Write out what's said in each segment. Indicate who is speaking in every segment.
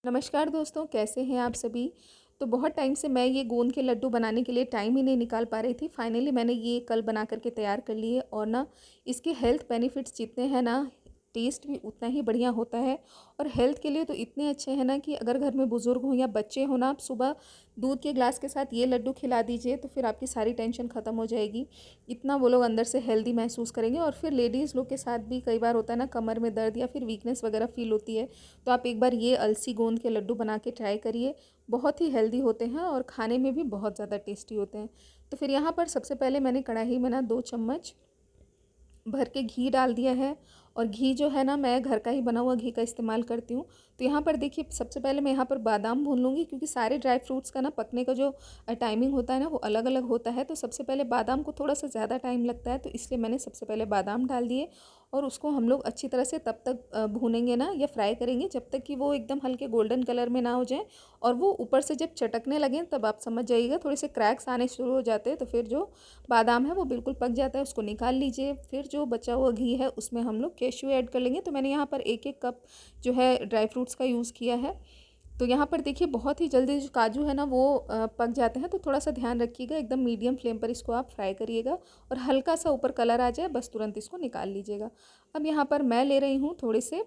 Speaker 1: नमस्कार दोस्तों, कैसे हैं आप सभी। तो बहुत टाइम से मैं ये गोंद के लड्डू बनाने के लिए टाइम ही नहीं निकाल पा रही थी। फाइनली मैंने ये कल बना करके तैयार कर लिए और ना इसके हेल्थ बेनिफिट्स जितने हैं ना, टेस्ट भी उतना ही बढ़िया होता है। और हेल्थ के लिए तो इतने अच्छे हैं ना कि अगर घर में बुज़ुर्ग हो या बच्चे हो ना, आप सुबह दूध के ग्लास के साथ ये लड्डू खिला दीजिए तो फिर आपकी सारी टेंशन ख़त्म हो जाएगी। इतना वो लोग अंदर से हेल्दी महसूस करेंगे। और फिर लेडीज़ लोग के साथ भी कई बार होता है ना, कमर में दर्द या फिर वीकनेस वगैरह फील होती है, तो आप एक बार ये अलसी गोंद के लड्डू बना के ट्राई करिए। बहुत ही हेल्दी होते हैं और खाने में भी बहुत ज़्यादा टेस्टी होते हैं। तो फिर यहाँ पर सबसे पहले मैंने कढ़ाई में ना 2 चम्मच भर के घी डाल दिया है। और घी जो है ना, मैं घर का ही बना हुआ घी का इस्तेमाल करती हूँ। तो यहाँ पर देखिए, सबसे पहले मैं यहाँ पर बादाम भून लूँगी, क्योंकि सारे ड्राई फ्रूट्स का ना पकने का जो टाइमिंग होता है ना, वो अलग अलग होता है। तो सबसे पहले बादाम को थोड़ा सा ज़्यादा टाइम लगता है, तो इसलिए मैंने सबसे पहले बादाम डाल दिए। और उसको हम लोग अच्छी तरह से तब तक भूनेंगे ना, या फ्राई करेंगे जब तक कि वो एकदम हल्के गोल्डन कलर में ना हो जाए। और वो ऊपर से जब चटकने लगें तब आप समझ जाइएगा, थोड़े से क्रैक्स आने शुरू हो जाते हैं, तो फिर जो बादाम है वो बिल्कुल पक जाता है, उसको निकाल लीजिए। फिर जो बचा हुआ घी है उसमें हम लोग कैश्यू ऐड कर लेंगे। तो मैंने यहाँ पर एक एक कप जो है ड्राई फ्रूट्स का यूज़ किया है। तो यहाँ पर देखिए, बहुत ही जल्दी जो काजू है ना वो पक जाते हैं, तो थोड़ा सा ध्यान रखिएगा, एकदम मीडियम फ्लेम पर इसको आप फ्राई करिएगा। और हल्का सा ऊपर कलर आ जाए बस तुरंत इसको निकाल लीजिएगा। अब यहाँ पर मैं ले रही हूँ थोड़े से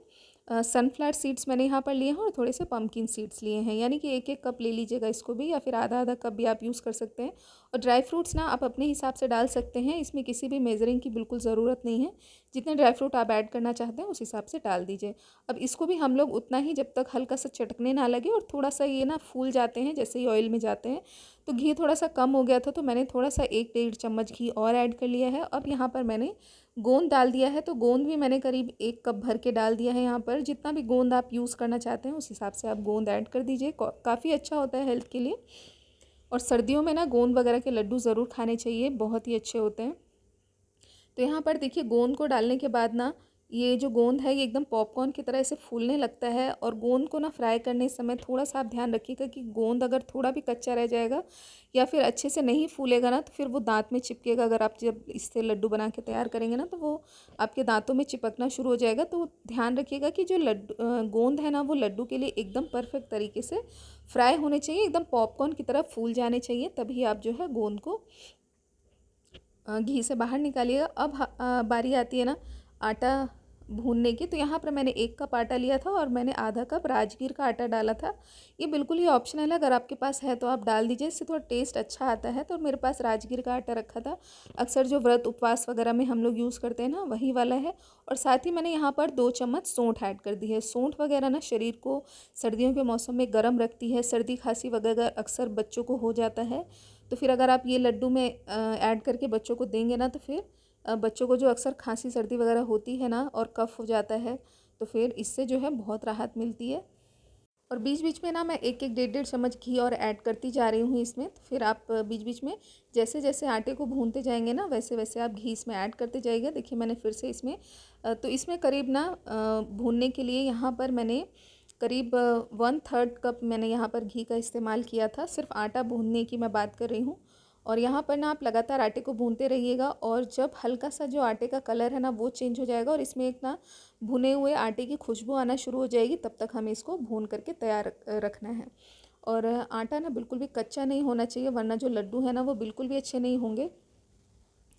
Speaker 1: सनफ्लावर सीड्स मैंने यहाँ पर लिए हैं, और थोड़े से पम्पकिन सीड्स लिए हैं, यानी कि एक एक कप ले लीजिएगा इसको भी, या फिर आधा आधा कप भी आप यूज़ कर सकते हैं। और ड्राई फ्रूट्स ना आप अपने हिसाब से डाल सकते हैं, इसमें किसी भी मेजरिंग की बिल्कुल ज़रूरत नहीं है। जितने ड्राई फ्रूट आप ऐड करना चाहते हैं उस हिसाब से डाल दीजिए। अब इसको भी हम लोग उतना ही, जब तक हल्का सा चटकने ना लगे और थोड़ा सा ये ना फूल जाते हैं जैसे ही ऑयल में जाते हैं। तो घी थोड़ा सा कम हो गया था, तो मैंने थोड़ा सा 1 डेढ़ चम्मच घी और ऐड कर लिया है। अब यहाँ पर मैंने गोंद डाल दिया है, तो गोंद भी मैंने करीब 1 कप भर के डाल दिया है। यहाँ पर जितना भी गोंद आप यूज़ करना चाहते हैं उस हिसाब से आप गोंद ऐड कर दीजिए। काफ़ी अच्छा होता है हेल्थ के लिए। और सर्दियों में ना गोंद वगैरह के लड्डू ज़रूर खाने चाहिए, बहुत ही अच्छे होते हैं। तो यहाँ पर देखिए, गोंद को डालने के बाद ना, ये जो गोंद है ये एकदम पॉपकॉर्न की तरह ऐसे फूलने लगता है। और गोंद को ना फ्राई करने समय थोड़ा सा आप ध्यान रखिएगा कि गोंद अगर थोड़ा भी कच्चा रह जाएगा या फिर अच्छे से नहीं फूलेगा ना, तो फिर वो दांत में चिपकेगा। अगर आप जब इससे लड्डू बना के तैयार करेंगे ना, तो वो आपके दांतों में चिपकना शुरू हो जाएगा। तो ध्यान रखिएगा कि जो गोंद है ना, वो लड्डू के लिए एकदम परफेक्ट तरीके से फ्राई होने चाहिए, एकदम पॉपकॉर्न की तरह फूल जाने चाहिए, तभी आप जो है गोंद को घी से बाहर निकालिएगा। अब बारी आती है ना आटा भूनने की। तो यहाँ पर मैंने 1 कप आटा लिया था और मैंने आधा कप राजगीर का आटा डाला था। ये बिल्कुल ही ऑप्शनल है, अगर आपके पास है तो आप डाल दीजिए, इससे थोड़ा टेस्ट अच्छा आता है। तो मेरे पास राजगीर का आटा रखा था, अक्सर जो व्रत उपवास वगैरह में हम लोग यूज़ करते हैं ना, वही वाला है। और साथ ही मैंने यहाँ पर 2 चम्मच सौंठ ऐड कर दी है। सौंठ वगैरह ना शरीर को सर्दियों के मौसम में गर्म रखती है, सर्दी खांसी वगैरह अक्सर बच्चों को हो जाता है। तो फिर अगर आप ये लड्डू में ऐड करके बच्चों को देंगे ना, तो फिर बच्चों को जो अक्सर खांसी सर्दी वगैरह होती है ना और कफ हो जाता है, तो फिर इससे जो है बहुत राहत मिलती है। और बीच बीच में ना मैं एक एक डेढ़ डेढ़ चम्मच घी और ऐड करती जा रही हूँ इसमें। तो फिर आप बीच बीच में जैसे जैसे आटे को भूनते जाएंगे ना, वैसे वैसे आप घी इसमें ऐड करते जाइएगा। देखिए, मैंने फिर से इसमें तो इसमें करीब ना भूनने के लिए यहाँ पर मैंने करीब 1/3 कप मैंने यहाँ पर घी का इस्तेमाल किया था। सिर्फ आटा भूनने की मैं बात कर रही हूँ। और यहाँ पर ना आप लगातार आटे को भूनते रहिएगा, और जब हल्का सा जो आटे का कलर है ना वो चेंज हो जाएगा और इसमें एक ना भुने हुए आटे की खुशबू आना शुरू हो जाएगी, तब तक हमें इसको भून करके तैयार रखना है। और आटा ना बिल्कुल भी कच्चा नहीं होना चाहिए, वरना जो लड्डू है ना वो बिल्कुल भी अच्छे नहीं होंगे।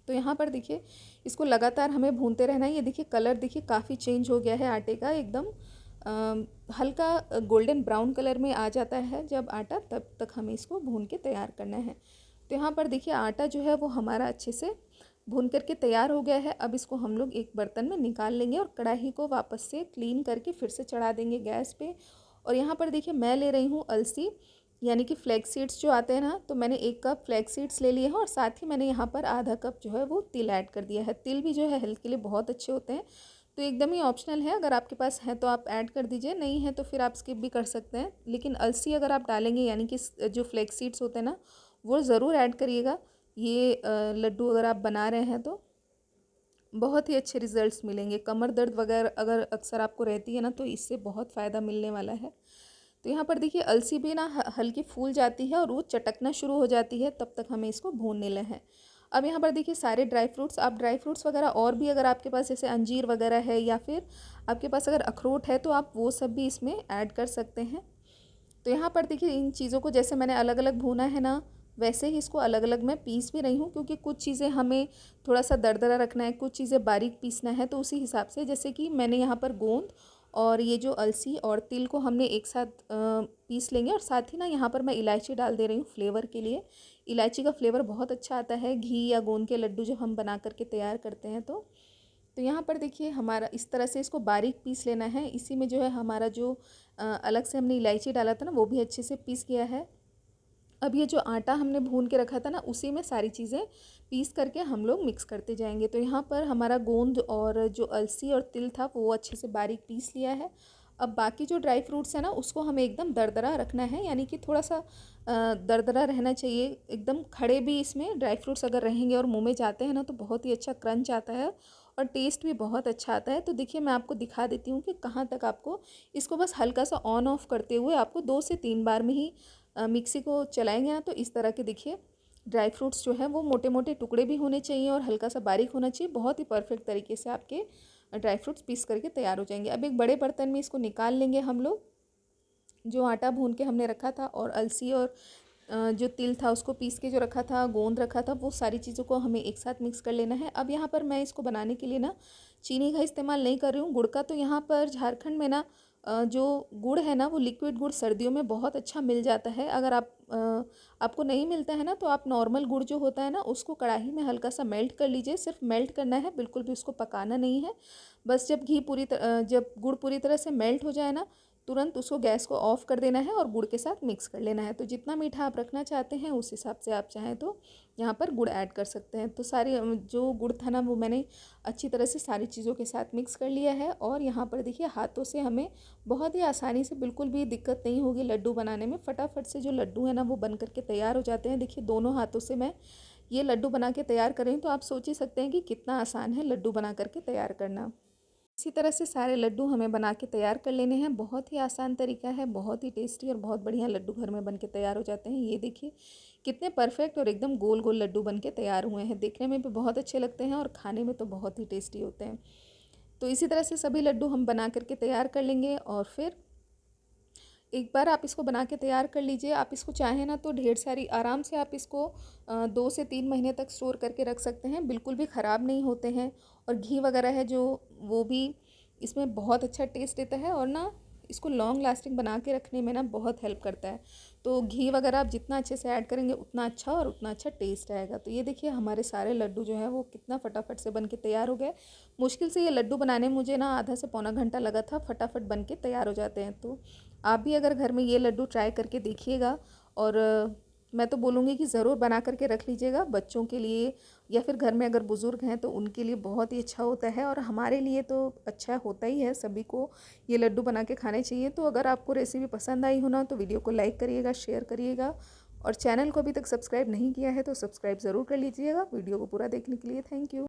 Speaker 1: तो यहाँ पर देखिए, इसको लगातार हमें भूनते रहना है। ये देखिए, कलर देखिए काफ़ी चेंज हो गया है आटे का, एकदम हल्का गोल्डन ब्राउन कलर में आ जाता है जब आटा, तब तक हमें इसको भून के तैयार करना है। तो यहाँ पर देखिए, आटा जो है वो हमारा अच्छे से भून करके तैयार हो गया है। अब इसको हम लोग एक बर्तन में निकाल लेंगे और कढ़ाई को वापस से क्लीन करके फिर से चढ़ा देंगे गैस पे। और यहाँ पर देखिए, मैं ले रही हूँ अलसी, यानी कि फ्लैक्स सीड्स जो आते हैं ना, तो मैंने 1 कप फ्लैक्स सीड्स ले लिए हैं। और साथ ही मैंने यहाँ पर आधा कप जो है वो तिल ऐड कर दिया है। तिल भी जो है हेल्थ के लिए बहुत अच्छे होते हैं। तो एकदम ही ऑप्शनल है, अगर आपके पास है तो आप ऐड कर दीजिए, नहीं है तो फिर आप स्किप भी कर सकते हैं। लेकिन अलसी अगर आप डालेंगे, यानी कि जो फ्लैक्स सीड्स होते हैं ना, वो ज़रूर ऐड करिएगा। ये लड्डू अगर आप बना रहे हैं तो बहुत ही अच्छे रिजल्ट्स मिलेंगे। कमर दर्द वगैरह अगर अक्सर आपको रहती है ना, तो इससे बहुत फ़ायदा मिलने वाला है। तो यहाँ पर देखिए, अलसी भी ना हल्की फूल जाती है और वो चटकना शुरू हो जाती है, तब तक हमें इसको भूनने ले हैं। अब यहाँ पर देखिए, सारे ड्राई फ्रूट्स, आप ड्राई फ्रूट्स वगैरह और भी अगर आपके पास जैसे अंजीर वगैरह है, या फिर आपके पास अगर अखरोट है, तो आप वो सब भी इसमें ऐड कर सकते हैं। तो यहाँ पर देखिए इन चीज़ों को जैसे मैंने अलग अलग भूना है ना, वैसे ही इसको अलग अलग मैं पीस भी रही हूँ, क्योंकि कुछ चीज़ें हमें थोड़ा सा दरदरा रखना है, कुछ चीज़ें बारीक पीसना है, तो उसी हिसाब से जैसे कि मैंने यहाँ पर गोंद और ये जो अलसी और तिल को हमने एक साथ पीस लेंगे। और साथ ही ना यहाँ पर मैं इलायची डाल दे रही हूँ फ्लेवर के लिए। इलायची का फ्लेवर बहुत अच्छा आता है घी या गोंद के लड्डू जब हम बना करके तैयार करते हैं तो यहाँ पर देखिए हमारा इस तरह से इसको बारीक पीस लेना है। इसी में जो है हमारा जो अलग से हमने इलायची डाला था ना, वो भी अच्छे से पीस गया है। अब ये जो आटा हमने भून के रखा था ना, उसी में सारी चीज़ें पीस करके हम लोग मिक्स करते जाएंगे। तो यहाँ पर हमारा गोंद और जो अलसी और तिल था वो अच्छे से बारीक पीस लिया है। अब बाकी जो ड्राई फ्रूट्स है ना, उसको हमें एकदम दरदरा रखना है, यानी कि थोड़ा सा दरदरा रहना चाहिए। एकदम खड़े भी इसमें ड्राई फ्रूट्स अगर रहेंगे और मुंह में जाते हैं ना, तो बहुत ही अच्छा क्रंच आता है और टेस्ट भी बहुत अच्छा आता है। तो देखिए मैं आपको दिखा देती हूँ कि कहाँ तक आपको इसको बस हल्का सा ऑन ऑफ करते हुए आपको 2 से 3 बार में ही मिक्सी को चलाएंगे ना, तो इस तरह के देखिए ड्राई फ्रूट्स जो है वो मोटे मोटे टुकड़े भी होने चाहिए और हल्का सा बारीक होना चाहिए। बहुत ही परफेक्ट तरीके से आपके ड्राई फ्रूट्स पीस करके तैयार हो जाएंगे। अब एक बड़े बर्तन में इसको निकाल लेंगे हम लोग। जो आटा भून के हमने रखा था और अलसी और जो तिल था उसको पीस के जो रखा था, गोंद रखा था, वो सारी चीज़ों को हमें एक साथ मिक्स कर लेना है। अब यहाँ पर मैं इसको बनाने के लिए ना चीनी का इस्तेमाल नहीं कर रही हूँ, गुड़ का। तो यहाँ पर झारखंड में ना जो गुड़ है ना, वो लिक्विड गुड़ सर्दियों में बहुत अच्छा मिल जाता है। अगर आपको नहीं मिलता है ना, तो आप नॉर्मल गुड़ जो होता है ना, उसको कढ़ाई में हल्का सा मेल्ट कर लीजिए। सिर्फ मेल्ट करना है, बिल्कुल भी उसको पकाना नहीं है। बस जब गुड़ पूरी तरह से मेल्ट हो जाए ना, तुरंत उसको गैस को ऑफ कर देना है और गुड़ के साथ मिक्स कर लेना है। तो जितना मीठा आप रखना चाहते हैं उस हिसाब से आप चाहें तो यहाँ पर गुड़ ऐड कर सकते हैं। तो सारी जो गुड़ था ना, वो मैंने अच्छी तरह से सारी चीज़ों के साथ मिक्स कर लिया है। और यहाँ पर देखिए हाथों से हमें बहुत ही आसानी से, बिल्कुल भी दिक्कत नहीं होगी लड्डू बनाने में। फटाफट से जो लड्डू है ना, वो बन करके तैयार हो जाते हैं। देखिए दोनों हाथों से मैं ये लड्डू बना के तैयार कर रही हूँ, तो आप सोच ही सकते हैं कि कितना आसान है लड्डू बना करके तैयार करना। इसी तरह से सारे लड्डू हमें बना के तैयार कर लेने हैं। बहुत ही आसान तरीका है, बहुत ही टेस्टी और बहुत बढ़िया लड्डू घर में बन के तैयार हो जाते हैं। ये देखिए कितने परफेक्ट और एकदम गोल गोल लड्डू बन के तैयार हुए हैं। देखने में भी बहुत अच्छे लगते हैं और खाने में तो बहुत ही टेस्टी होते हैं। तो इसी तरह से सभी लड्डू हम बना करके तैयार कर लेंगे। और फिर एक बार आप इसको बना के तैयार कर लीजिए। आप इसको चाहें ना तो ढेर सारी आराम से आप इसको 2 से 3 महीने तक स्टोर करके रख सकते हैं, बिल्कुल भी ख़राब नहीं होते हैं। और घी वगैरह है जो, वो भी इसमें बहुत अच्छा टेस्ट देता है और ना इसको लॉन्ग लास्टिंग बना के रखने में ना बहुत हेल्प करता है। तो घी वगैरह आप जितना अच्छे से ऐड करेंगे उतना अच्छा और उतना अच्छा टेस्ट आएगा। तो ये देखिए हमारे सारे लड्डू जो है वो कितना फटाफट से बन के तैयार हो गए। मुश्किल से ये लड्डू बनाने में मुझे ना आधा से पौना घंटा लगा था, फटाफट बन के तैयार हो जाते हैं। तो आप भी अगर घर में ये लड्डू ट्राई करके देखिएगा। और मैं तो बोलूँगी कि ज़रूर बना करके रख लीजिएगा बच्चों के लिए, या फिर घर में अगर बुज़ुर्ग हैं तो उनके लिए बहुत ही अच्छा होता है। और हमारे लिए तो अच्छा होता ही है, सभी को ये लड्डू बना के खाने चाहिए। तो अगर आपको रेसिपी पसंद आई हो ना, तो वीडियो को लाइक करिएगा, शेयर करिएगा। और चैनल को अभी तक सब्सक्राइब नहीं किया है तो सब्सक्राइब ज़रूर कर लीजिएगा। वीडियो को पूरा देखने के लिए थैंक यू।